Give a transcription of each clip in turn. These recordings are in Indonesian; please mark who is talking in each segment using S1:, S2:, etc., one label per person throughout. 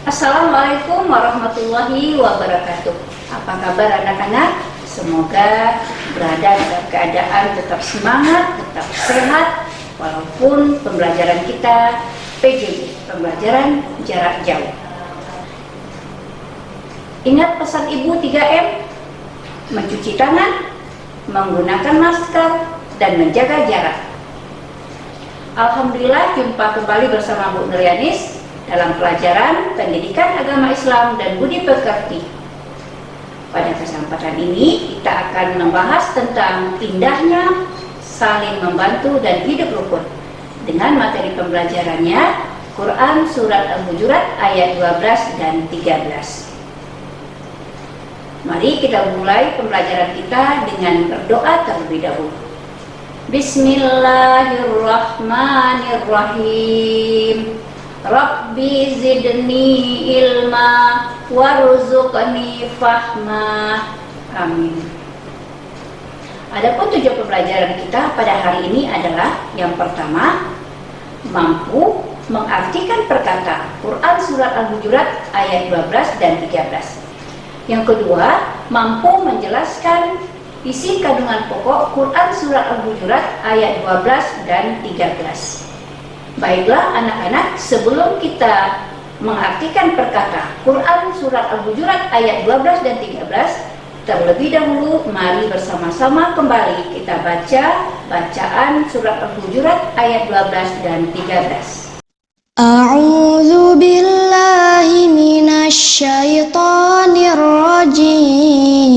S1: Assalamualaikum warahmatullahi wabarakatuh. Apa kabar anak-anak? Semoga berada dalam keadaan tetap semangat, tetap sehat, walaupun pembelajaran kita PJJ, pembelajaran jarak jauh. Ingat pesan Ibu 3M, mencuci tangan, menggunakan masker, dan menjaga jarak. Alhamdulillah, jumpa kembali bersama Bu Nuryanis dalam pelajaran Pendidikan Agama Islam dan Budi Pekerti. Pada kesempatan ini kita akan membahas tentang indahnya saling membantu dan hidup rukun dengan materi pembelajarannya Quran Surat Al-Hujurat ayat 12 dan 13. Mari kita mulai pembelajaran kita dengan berdoa terlebih dahulu. Bismillahirrahmanirrahim. Rabbi zidni ilma warzuqni fahma. Amin. Adapun tujuan pembelajaran kita pada hari ini adalah yang pertama, mampu mengartikan perkata Quran Surat Al-Hujurat ayat 12 dan 13. Yang kedua, mampu menjelaskan isi kandungan pokok Quran Surat Al-Hujurat ayat 12 dan 13. Baiklah anak-anak, sebelum kita mengartikan perkata Quran Surat Al-Hujurat ayat 12 dan 13, terlebih dahulu mari bersama-sama kembali kita baca bacaan Surat Al-Hujurat ayat 12 dan 13.
S2: A'udzu billahi minasy syaithanir rajim.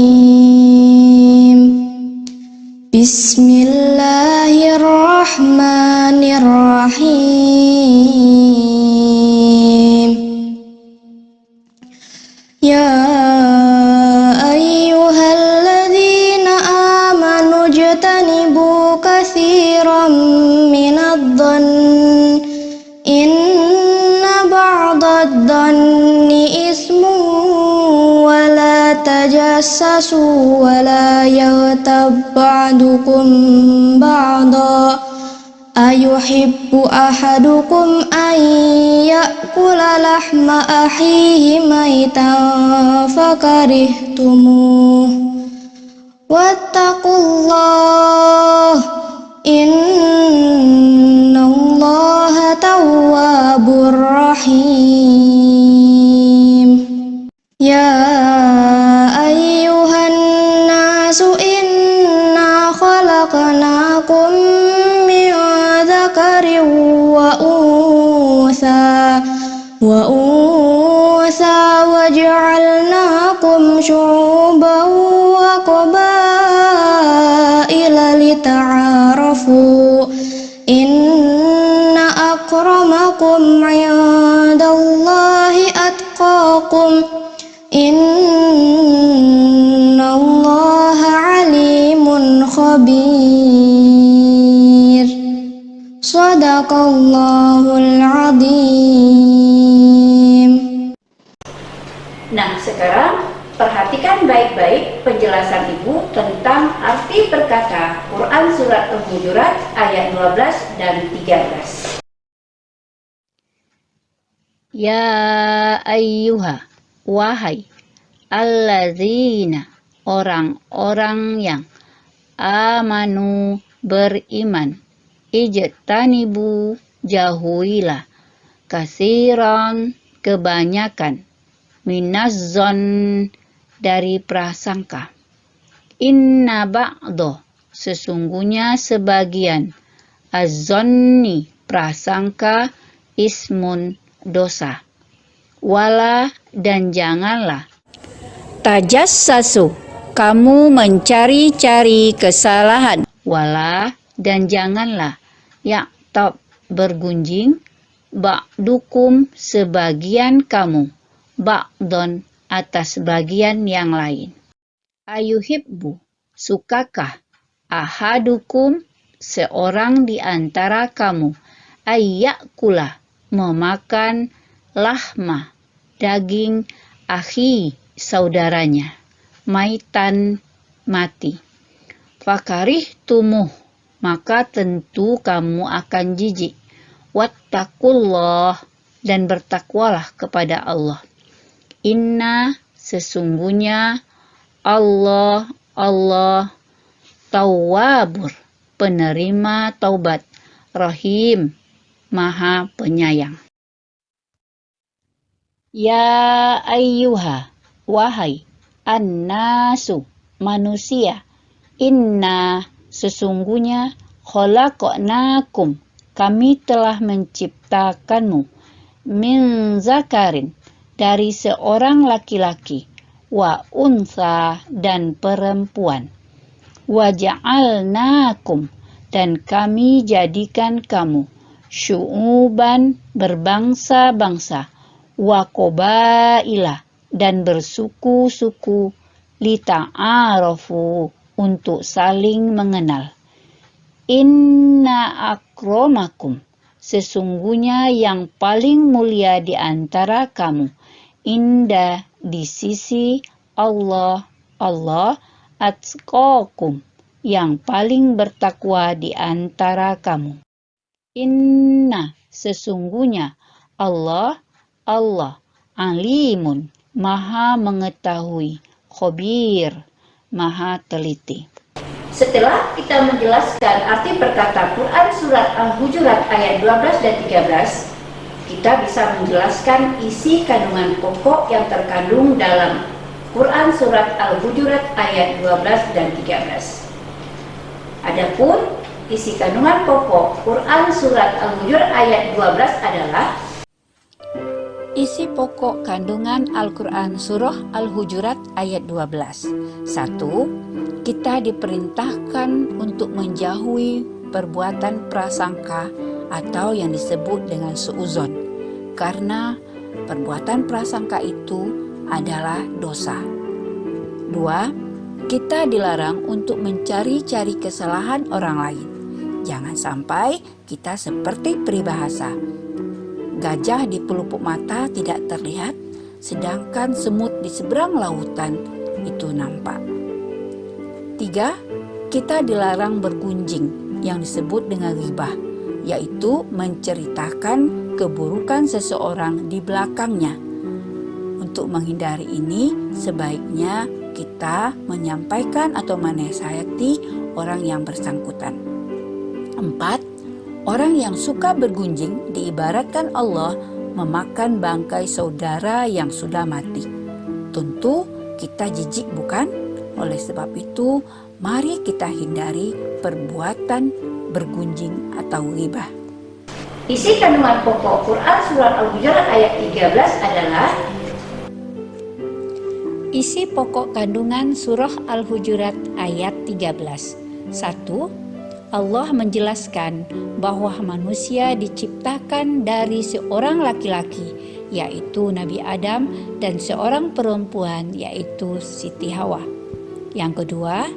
S2: Bismillahirrahmanirrahim. Ya ayyuhalladzina amanu jtanibu katsiran minadh-dhanni inna ba'dadh-dhanni ismun wa la tajassasu wa la yaghtab ba'dukum ba'da ayuhibbu ahadukum an ya'kula lahma akhihi maitan fakarihtumuh wattaqullah innallaha tawwabur rahim. Ya ayyuhan nasu inna khalaqnakum min dzakarin wa untha waja'alnakum syu'uban wa qabaila lita'arafu inna akramakum 'indallahi atqakum innallaha 'alimun khabir. Shadaqallahul 'adzim.
S1: Nah, sekarang perhatikan baik-baik penjelasan Ibu tentang arti perkata Quran Surat Al-Hujurat ayat 12 dan 13.
S3: Ya ayyuha, wahai allazina, orang-orang yang amanu, beriman, ijtanibu, jauhilah, kasiran, kebanyakan, minazzon, dari prasangka, inna ba'do, sesungguhnya sebagian, azzonni, prasangka, ismun, dosa, wala, dan janganlah, tajassasu, kamu mencari-cari kesalahan, wala, dan janganlah, ya'tab, bergunjing, ba'dukum, sebagian kamu, ba'don, atas bagian yang lain. Ayuhibbu, sukakah, ahadukum, seorang di antara kamu, ayyakula, memakan, lahma, daging, akhi, saudaranya, maitan, mati. Fakarih tumuh, maka tentu kamu akan jijik. Wattaqullah, dan bertakwalah kepada Allah. Inna, sesungguhnya, Allah Tawwabur, penerima taubat, Rahim, Maha Penyayang. Ya ayyuha, wahai, annasu, manusia, inna, sesungguhnya, khalaqnakum, kami telah menciptakanmu, min zakarin, dari seorang laki-laki, wa untha, dan perempuan, wa ja'alnakum, dan kami jadikan kamu, syu'uban, berbangsa-bangsa, wa qabaila, dan bersuku-suku, lita'arafu, untuk saling mengenal. Inna akramakum, sesungguhnya yang paling mulia di antara kamu, inda, di sisi Allah, atqakum, yang paling bertakwa di antara kamu. Inna, sesungguhnya Allah alimun, maha mengetahui, khabir, maha teliti.
S1: Setelah kita menjelaskan arti perkata Quran Surat Al-Hujurat ayat 12 dan 13, kita bisa menjelaskan isi kandungan pokok yang terkandung dalam Quran Surat Al-Hujurat ayat 12 dan 13. Adapun isi kandungan pokok Quran Surat Al-Hujurat ayat 12 adalah
S3: isi pokok kandungan Al-Quran Surah Al-Hujurat ayat 12. 1. Kita diperintahkan untuk menjauhi perbuatan prasangka atau yang disebut dengan suuzon, karena perbuatan prasangka itu adalah dosa. 2. Kita dilarang untuk mencari-cari kesalahan orang lain. Jangan sampai kita seperti peribahasa, gajah di pelupuk mata tidak terlihat, sedangkan semut di seberang lautan itu nampak. 3. Kita dilarang bergunjing yang disebut dengan ghibah, yaitu menceritakan keburukan seseorang di belakangnya. Untuk menghindari ini, sebaiknya kita menyampaikan atau menasihati orang yang bersangkutan. 4. Orang yang suka bergunjing diibaratkan Allah memakan bangkai saudara yang sudah mati. Tentu kita jijik, bukan? Oleh sebab itu, mari kita hindari perbuatan bergunjing atau ghibah.
S1: isi kandungan pokok Quran Surat Al-Hujurat ayat 13 adalah
S3: isi pokok kandungan Surah Al-Hujurat ayat 13. 1. Allah menjelaskan bahwa manusia diciptakan dari seorang laki-laki, yaitu Nabi Adam, dan seorang perempuan, yaitu Siti Hawa. Yang kedua,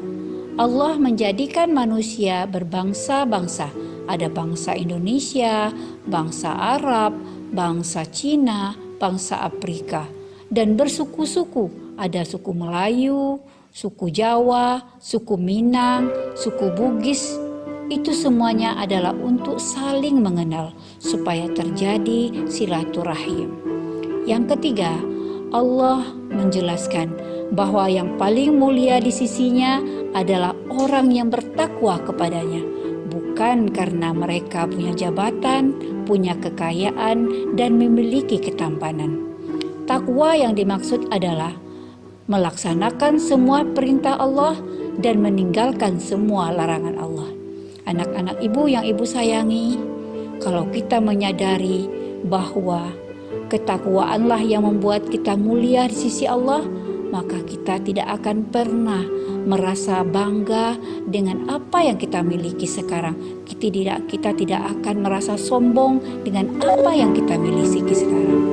S3: Allah menjadikan manusia berbangsa-bangsa. Ada bangsa Indonesia, bangsa Arab, bangsa Cina, bangsa Afrika, dan bersuku-suku. Ada suku Melayu, suku Jawa, suku Minang, suku Bugis. Itu semuanya adalah untuk saling mengenal supaya terjadi silaturahim. Yang ketiga, Allah menjelaskan bahwa yang paling mulia di sisinya adalah orang yang bertakwa kepadanya, bukan karena mereka punya jabatan, punya kekayaan, dan memiliki ketampanan. Takwa yang dimaksud adalah melaksanakan semua perintah Allah dan meninggalkan semua larangan Allah. Anak-anak ibu yang ibu sayangi, kalau kita menyadari bahwa ketakwaanlah yang membuat kita mulia di sisi Allah, maka kita tidak akan pernah merasa bangga dengan apa yang kita miliki sekarang. Kita tidak akan merasa sombong dengan apa yang kita miliki sekarang.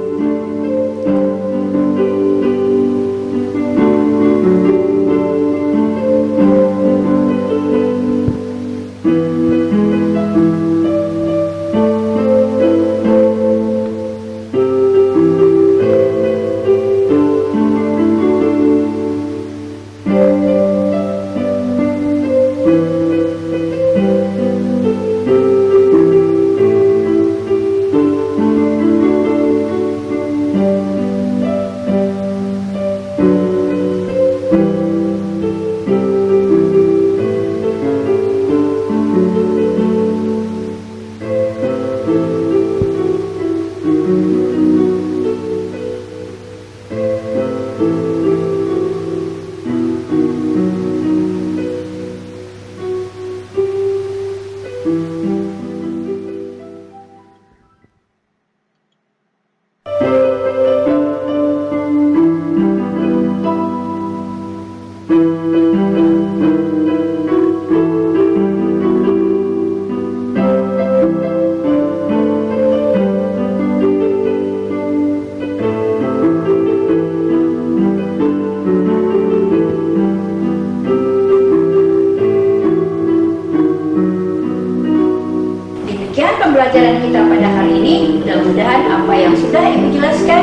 S1: pelajaran kita pada hari ini. Mudah-mudahan apa yang sudah Ibu jelaskan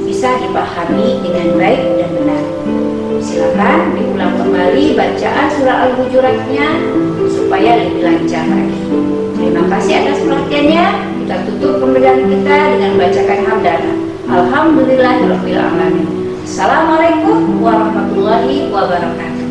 S1: bisa dipahami dengan baik dan benar. Silakan diulang kembali bacaan surah Al-Hujuratnya supaya lebih lancar lagi. Terima kasih atas perhatiannya. Kita tutup pembelajaran kita dengan bacakan hamdalah. Alhamdulillahirabbil alamin. Assalamualaikum warahmatullahi wabarakatuh.